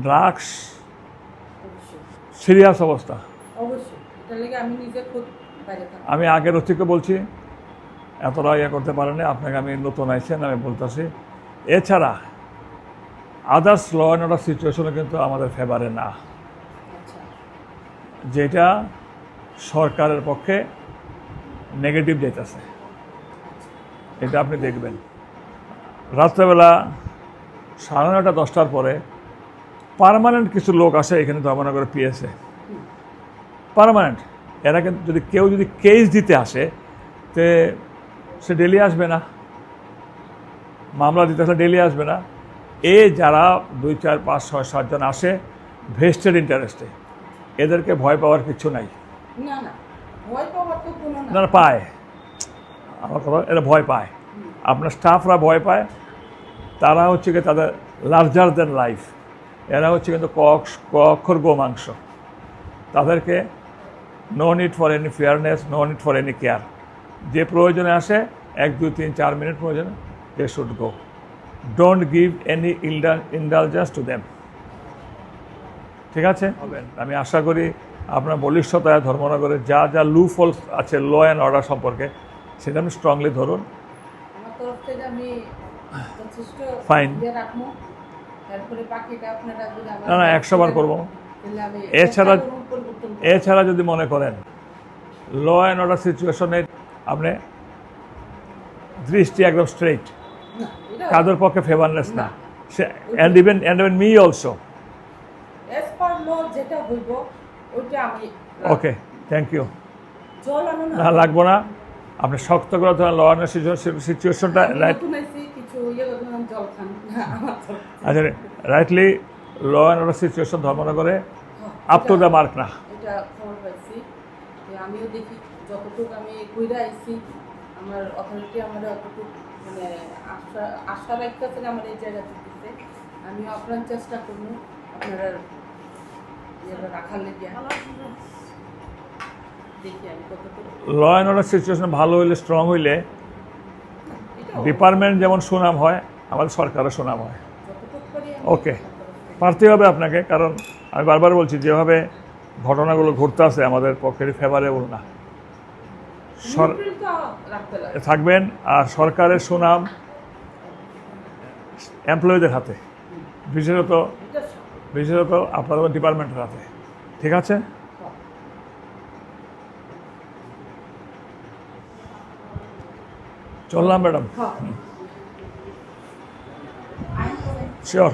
Drugs serious অবস্থা। আমি আগের অতিকে বলছি, এতটা ইয়ে করতে পারেনি, আপনাকে আমি নতুন আইছেন আমি বলতেছি। এছাড়া আদার্স ল অ্যান্ড অর্ডার সিচুয়েশনে কিন্তু আমাদের ফেভারে না, যেটা সরকারের পক্ষে নেগেটিভ যেতেছে, এটা আপনি দেখবেন। রাত্রেবেলা 9:30 10টার পরে পার্মানেন্ট কিছু লোক আসে এখানে ধর্মনগরের পিএসএ, পার্মানেন্ট। এরা কিন্তু যদি কেউ কেস দিতে আসে তে সে ডেলি আসবে না, মামলা দিতে আসলে ডেলি আসবে না। যারা 2 4 5 6 7 জন আসে ভেস্টেড ইন্টারেস্টে, এদেরকে ভয় পাওয়ার কিছু নাই। না পায়, আমার কথা, এরা ভয় পায়, আপনার স্টাফরা ভয় পায়। তারা হচ্ছে কি তাদের লার্জার দেন লাইফ, এরা হচ্ছে কিন্তু অক্ষর গোমাংস। তাদেরকে no need for any fairness, no need for any care. যে প্রয়োজনে আসে 1 2 3 4 মিনিট প্রয়োজনে, they should go. Don't give any indulgence to them. ঠিক আছে? আমি আশা করি আপনার বলিষ্ঠতায় ধর্মনগরের যা যা লুফলস আছে ল অ্যান্ড অর্ডার সম্পর্কে, সেটা আপনি স্ট্রংলি ধরুন। ফাইন, না 100 বার করবো। এছাড়া যদি মনে করেন ল অ্যান্ড অর্ডার সিচুয়েশনের আপনি দৃষ্টি একদম স্ট্রেইট, কাদের পক্ষে ফেভারনেস না, and even me also. Okay, thank you. না লাগবো না, আপনি শক্ত করে ধরেন ল অ্যান্ড সিচুয়েশনটা রাইট। আচ্ছা, rightly law and order situation ধর্মনগরে আপ টু দ্য মার্ক না। আমিও দেখি যতটুকু আমি কইরা আইছি, আমার অথরিটি আমার অতটুকু মানে আশা রাখতেছেন আমার এই জায়গা থেকে। আমিও আপনার চেষ্টা করবো আপনারা রাখার লেগে। দেখি আমি কতটুকু ল অ্যান্ড অর্ডার সিচুয়েশন ভালো হইলে, স্ট্রং হইলে ডিপার্টমেন্ট যেমন সুনাম হয়, আমাদের সরকারও সুনাম হয়। ওকে, পারতে হবে আপনাকে, কারণ আমি বারবার বলছি যেভাবে ঘটনাগুলো ঘটতে আছে আমাদের পক্ষে ফেভারেবল না। থাকবেন, আর সরকারের সুনাম এমপ্লয়ীদের হাতে, বিশেষত আপনাদের ডিপার্টমেন্টের হাতে। ঠিক আছে? চললাম ম্যাডাম। শিওর।